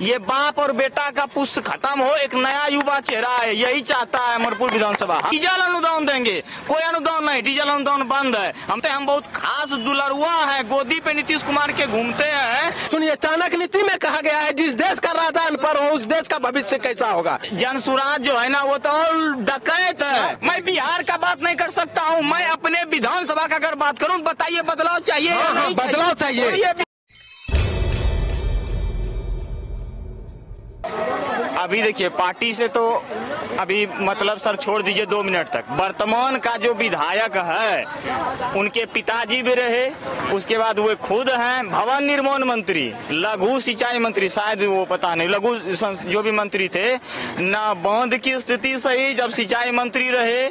ये बाप और बेटा का पुस्त खत्म हो, एक नया युवा चेहरा है, यही चाहता है अमरपुर विधानसभा। डीजल अनुदान देंगे, कोई अनुदान नहीं, डीजल अनुदान बंद है। हम बहुत खास दुलरुआ है, गोदी पे नीतीश कुमार के घूमते हैं। सुनिए, चाणक्य नीति में कहा गया है जिस देश का राजा अनपढ़ हो उस देश का भविष्य कैसा होगा। जन स्वराज जो है ना वो तो डकैत है। मैं बिहार का बात नहीं कर सकता हूँ, मैं अपने विधानसभा का अगर बात करूँ, बताइए बदलाव चाहिए या नहीं? बदलाव चाहिए। अभी देखिए पार्टी से तो अभी मतलब सर छोड़ दीजिए 2 मिनट तक। वर्तमान का जो विधायक है उनके पिताजी भी रहे, उसके बाद वो खुद हैं भवन निर्माण मंत्री, लघु सिंचाई मंत्री, शायद वो पता नहीं लघु जो भी मंत्री थे, न बांध की स्थिति सही जब सिंचाई मंत्री रहे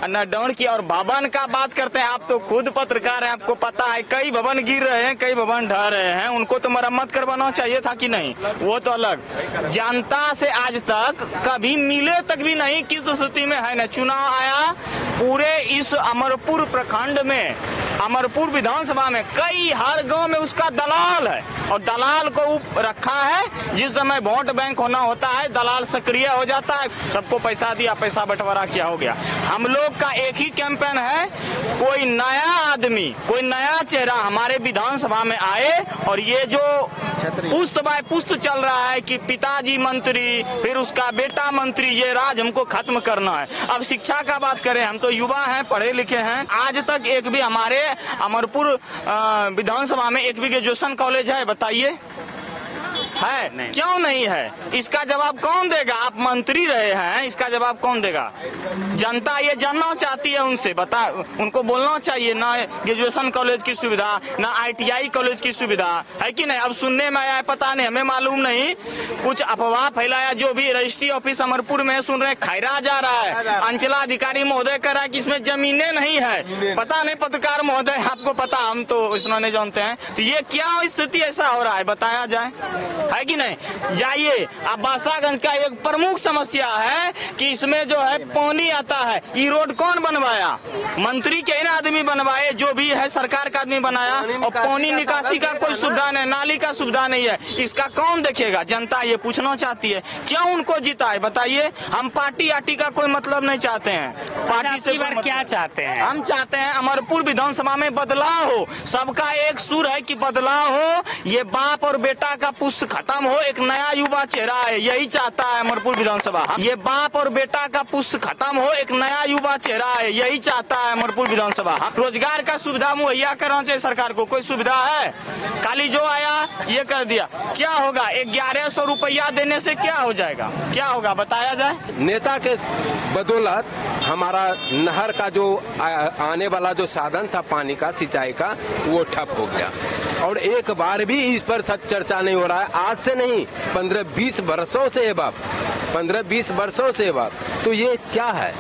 न डाउन की। और भवन का बात करते हैं, आप तो खुद पत्रकार हैं, आपको पता है कई भवन गिर रहे हैं, कई भवन ढह रहे हैं, उनको तो मरम्मत करवाना चाहिए था कि नहीं, वो तो अलग। जनता से आज तक कभी मिले तक भी नहीं, किस स्थिति में है न। चुनाव आया पूरे इस अमरपुर प्रखंड में, अमरपुर विधानसभा में कई हर गांव में उसका दलाल है और दलाल को रखा है। जिस समय वोट बैंक होना होता है दलाल सक्रिय हो जाता है, सबको पैसा दिया, पैसा बंटवारा किया, हो गया। हम लोग का एक ही कैंपेन है, कोई नया आदमी, कोई नया चेहरा हमारे विधानसभा में आए और ये जो पुस्त बाय पुस्त चल रहा है कि पिताजी मंत्री फिर उसका बेटा मंत्री, ये राज हमको खत्म करना है। अब शिक्षा का बात करें, हम तो युवा हैं, पढ़े लिखे हैं, आज तक एक भी हमारे अमरपुर विधानसभा में एक भी ग्रेजुएशन कॉलेज है बताइए? है नहीं। क्यों नहीं है? इसका जवाब कौन देगा? आप मंत्री रहे हैं, इसका जवाब कौन देगा? जनता ये जानना चाहती है उनसे, बता उनको बोलना चाहिए ना ग्रेजुएशन कॉलेज की सुविधा, ना ITI कॉलेज की सुविधा है कि नहीं। अब सुनने में आया है, पता नहीं, हमें मालूम नहीं, कुछ अफवाह फैलाया जो भी रजिस्ट्री ऑफिस अमरपुर में सुन रहे खैरा जा रहा है, अंचलाधिकारी महोदय कह रहा है कि इसमें जमीनें नहीं है, पता नहीं पत्रकार महोदय आपको पता, हम तो इतना नहीं जानते हैं। तो ये क्या स्थिति ऐसा हो रहा है बताया जाए, है कि नहीं? जाइए, अब बासागंज का एक प्रमुख समस्या है कि इसमें जो है पानी आता है, ये रोड कौन बनवाया? मंत्री के ना आदमी बनवाए, जो भी है सरकार का आदमी बनाया, और पानी निकासी का कोई सुविधा नहीं, नाली का सुविधा नहीं है, इसका कौन देखेगा? जनता ये पूछना चाहती है, क्यों उनको जिताए बताइए? हम पार्टी आटी का कोई मतलब नहीं चाहते हैं, पार्टी से क्या चाहते हैं? हम चाहते हैं अमरपुर विधानसभा में बदलाव हो, सबका एक सुर है कि बदलाव हो, ये बाप और बेटा का पुस्त खत्म हो, एक नया युवा चेहरा है, यही चाहता है अमरपुर विधानसभा। ये बाप और बेटा का पुस्त खत्म हो, एक नया युवा चेहरा है, यही चाहता है अमरपुर विधानसभा। रोजगार का सुविधा मुहैया करना चाहिए सरकार को, कोई सुविधा है? खाली जो आया ये कर दिया, क्या होगा? 1100 रुपया देने से क्या हो जाएगा? क्या होगा बताया जाए? नेता के बदौलत हमारा नहर का जो आने वाला जो साधन था पानी का, सिंचाई का, वो ठप हो गया और एक बार भी इस पर चर्चा नहीं हो रहा है। आज से नहीं, 15-20 वर्षों से अब 15-20 वर्षों से अब तो ये क्या है?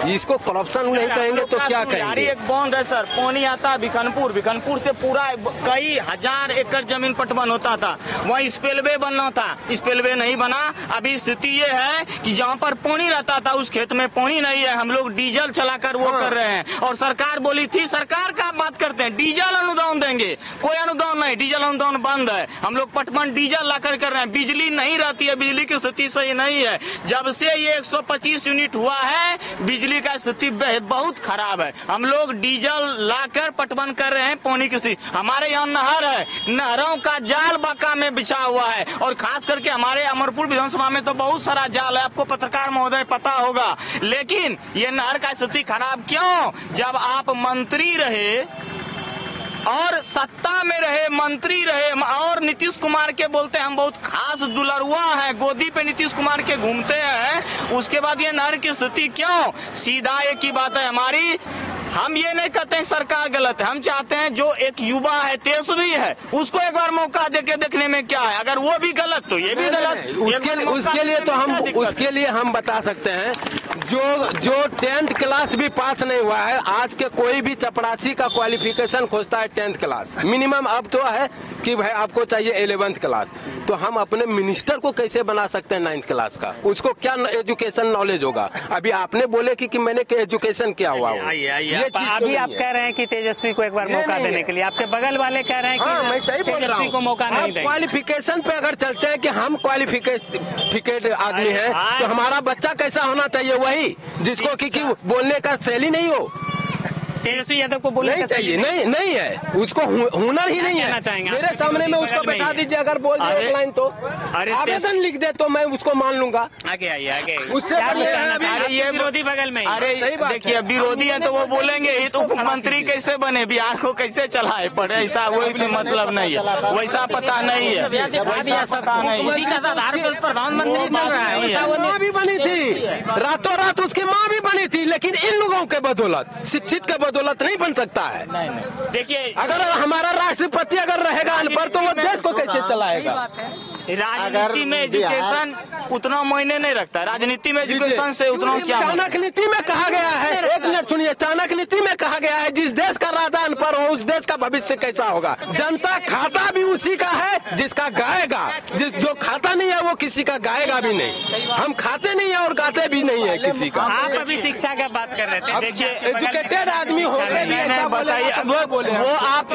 इसको करप्शन नहीं कहेंगे तो क्या कहेंगे? एक बॉन्ड है सर, पानी आता है बिखनपुर से पूरा कई हजार एकड़ जमीन पटवन होता था, वहाँ स्पेलवे बनना था, स्पेलवे नहीं बना। अभी स्थिति ये है कि जहाँ पर पानी रहता था उस खेत में पानी नहीं है, हम लोग डीजल चलाकर वो कर रहे हैं। और सरकार बोली थी, सरकार का बात करते हैं, डीजल अनुदान देंगे, कोई अनुदान नहीं, डीजल अनुदान बंद है। हम लोग पटवन डीजल लाकर कर रहे हैं, बिजली नहीं रहती है, बिजली की स्थिति सही नहीं है। जब से ये 125 यूनिट हुआ है बिजली का स्थिति बहुत खराब है। हम लोग डीजल लाकर पटवन कर रहे हैं, पानी की स्थिति, हमारे यहाँ नहर है, नहरों का जाल बाका में बिछा हुआ है, और खास करके हमारे अमरपुर विधानसभा में तो बहुत सारा जाल है, आपको पत्रकार महोदय पता होगा। लेकिन ये नहर का स्थिति खराब क्यों? जब आप मंत्री रहे और सत्ता में रहे, मंत्री रहे, और नीतीश कुमार के बोलते हैं हम बहुत खास दुलरुआ हैं, गोदी पे नीतीश कुमार के घूमते हैं, उसके बाद ये नहर की स्थिति क्यों? सीधा एक ही बात है हमारी, हम ये नहीं कहते हैं सरकार गलत है, हम चाहते हैं जो एक युवा है, तेजस्वी है, उसको एक बार मौका देके देखने में क्या है। अगर वो भी गलत तो ये भी गलत। उसके लिए हम बता सकते हैं, जो 10th क्लास भी पास नहीं हुआ है, आज के कोई भी चपरासी का क्वालिफिकेशन खोजता है 10th क्लास मिनिमम। अब तो है कि भाई आपको चाहिए 11th क्लास। तो हम अपने मिनिस्टर को कैसे बना सकते हैं 9th क्लास का? उसको क्या एजुकेशन नॉलेज होगा? अभी आपने बोले कि मैंने एजुकेशन क्या हुआ हो? अभी आप कह रहे हैं कि तेजस्वी को एक बार मौका देने के लिए, आपके बगल वाले कह रहे हैं कि मैं सही बोल रहा तेजस्वी को मौका नहीं देंगे। क्वालिफिकेशन पे अगर चलते हैं कि हम क्वालिफिकेट आदमी हैं, तो हमारा बच्चा कैसा होना चाहिए? वही जिसको कि बोलने का शैली नहीं हो। तेजस्वी यादव को बोलने नहीं चाहिए, नहीं है, उसको हुनर ही नहीं है। मेरे सामने में उसको बैठा दीजिए, अगर बोल दे एक लाइन तो आवेदन लिख दे तो मैं उसको मान लूंगा। आगे आइए, आगे उससे ये विरोधी बगल में। अरे देखिए, विरोधी है तो वो बोलेंगे ही तो मुख्यमंत्री कैसे बने, बिहार को कैसे चलाए पड़े, ऐसा वही मतलब नहीं है, वैसा पता नहीं है, वैसा पता नहीं है। प्रधानमंत्री चल रहा है, माँ भी बनी थी, रातों रात उसकी माँ भी बनी थी, लेकिन इन लोगों के बदौलत, शिक्षित के बदौलत नहीं बन सकता है। देखिए, अगर हमारा राष्ट्रपति अगर रहेगा अनपढ़ तो वो देश को कैसे चलाएगा? राजनीति में एजुकेशन उतना मायने नहीं रखता, राजनीति में एजुकेशन से उतना क्या। चाणक्य नीति में कहा गया है, एक मिनट सुनिए, चाणक्य नीति में कहा गया है जिस देश का राजा अनपढ़ हो उस देश का भविष्य कैसा होगा? जनता खाता भी उसी का है जिसका गाएगा, जो खाता नहीं है वो किसी का गाएगा भी नहीं। हम खाते नहीं है और गाते भी नहीं है किसी का। आप अभी शिक्षा का बात कर रहे थे, देखिए एजुकेटेड आदमी हो बताइए, वो आप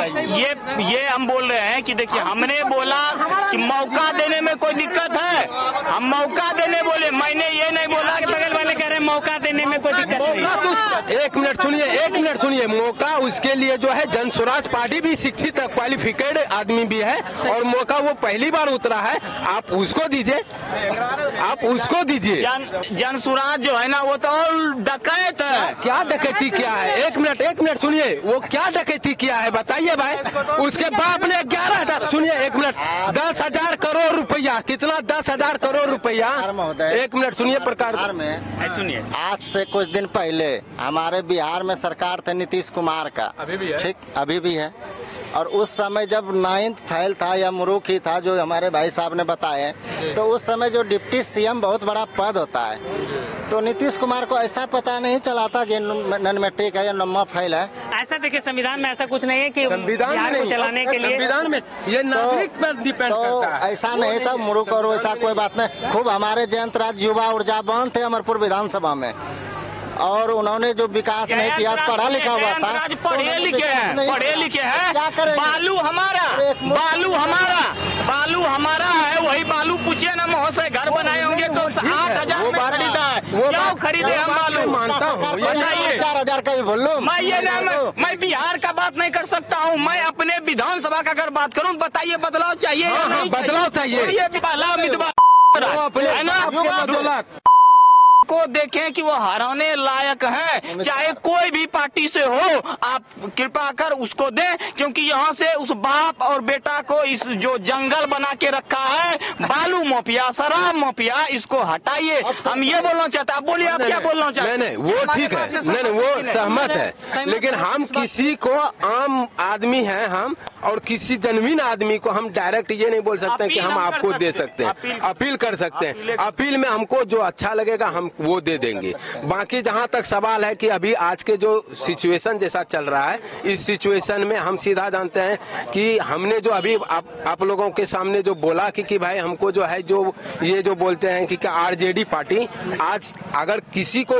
ये हम बोल रहे हैं कि देखिए, हमने बोला कि मौका देने में कोई दिक्कत है, हम मौका देने बोले, मैंने ये नहीं बोला कि बगल वाले कह रहे हैं मौका देने में कोई दिक्कत नहीं। एक मिनट सुनिए, मौका उसके लिए जो है जन स्वराज पार्टी भी शिक्षित है, क्वालिफिकेड आदमी भी है, और मौका वो पहली बार उतरा है, आप उसको दीजिए, आप उसको दीजिए। जन स्वराज जो है ना वो तो डकैत है। क्या डकैती किया है? एक मिनट सुनिए, वो क्या डकैती किया है बताइए भाई। उसके बाप ने 11,000, सुनिए एक मिनट, 10,000 करोड़ रुपया, कितना 10,000 करोड़ रुपया। एक मिनट सुनिए, प्रकार में सुनिए, आज से कुछ दिन पहले हमारे बिहार में सरकार थे नीतीश कुमार का, ठीक अभी भी है, और उस समय जब 9th फेल था या मुरुख ही था जो हमारे भाई साहब ने बताए, तो उस समय जो डिप्टी सीएम बहुत बड़ा पद होता है, तो नीतीश कुमार को ऐसा पता नहीं चला था कि नन मैट्रिक है या नम्मा फेल है। ऐसा देखिए, संविधान में ऐसा कुछ नहीं है कि संविधान बिहार को चलाने के लिए संविधान में ये नागरिक पर डिपेंड करता है। ऐसा नहीं था मुरुख और वैसा कोई बात नहीं। खूब हमारे जयंत राज युवा ऊर्जावान थे अमरपुर विधानसभा में, और उन्होंने जो विकास नहीं किया, पढ़ा लिखा हुआ था, पढ़े लिखे हैं, बालू हमारा है, वही बालू पूछिए ना, महोदय घर बनाए होंगे तो 8,000 में खरीदा है, क्यों खरीदे हम बालू? मानता हूँ, बताइए 4,000 का भी बोल लो। मैं बिहार का बात नहीं कर सकता हूँ, मैं अपने विधानसभा का अगर बात करूँ, बताइए बदलाव चाहिए? बदलाव चाहिए है ना, को देखें कि वो हराने लायक है, चाहे कोई भी पार्टी से हो, आप कृपा कर उसको दें, क्योंकि यहाँ से उस बाप और बेटा को इस जो जंगल बना के रखा है, बालू माफिया, शराब माफिया, इसको हटाइए। हम ये बोलना चाहते हैं, आप बोलिए, आप क्या बोलना चाहते हैं? नहीं, वो ठीक है, नहीं वो सहमत है, लेकिन हम किसी को, आम आदमी हैं हम, और किसी जनवीन आदमी को हम डायरेक्ट ये नहीं बोल सकते कि हम आपको दे सकते हैं, अपील कर सकते हैं। अपील में हमको जो अच्छा लगेगा हम वो दे देंगे। बाकी जहां तक सवाल है कि अभी आज के जो सिचुएशन जैसा चल रहा है, इस सिचुएशन में हम सीधा जानते हैं कि हमने जो अभी आप लोगों के सामने जो बोला कि भाई हमको जो है, जो ये जो बोलते हैं कि आरजेडी पार्टी, आज अगर किसी को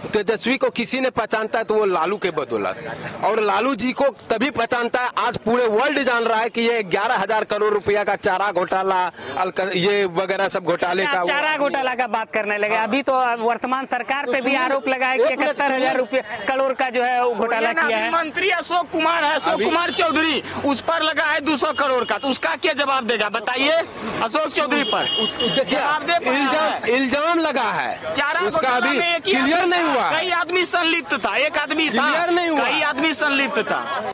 तेजस्वी को किसी ने पहचानता है तो वो लालू के बदौलत, और लालू जी को तभी पहचानता है, आज पूरे वर्ल्ड जान रहा है कि ये 11,000 करोड़ रुपया का चारा घोटाला, ये वगैरह सब घोटाले का, चारा घोटाला का बात करने लगे। अभी तो वर्तमान सरकार पे भी आरोप लगा है कि 71,000 करोड़ का जो है घोटाला किया है। मंत्री अशोक कुमार है, अशोक कुमार चौधरी, उस पर लगा है 200 करोड़ का, तो उसका क्या जवाब देगा बताइए? अशोक चौधरी पर इल्जाम लगा है, चारा उसका अभी क्लियर नहीं हुआ। कई आदमी संलिप्त था, एक आदमी था, कई आदमी संलिप्त था।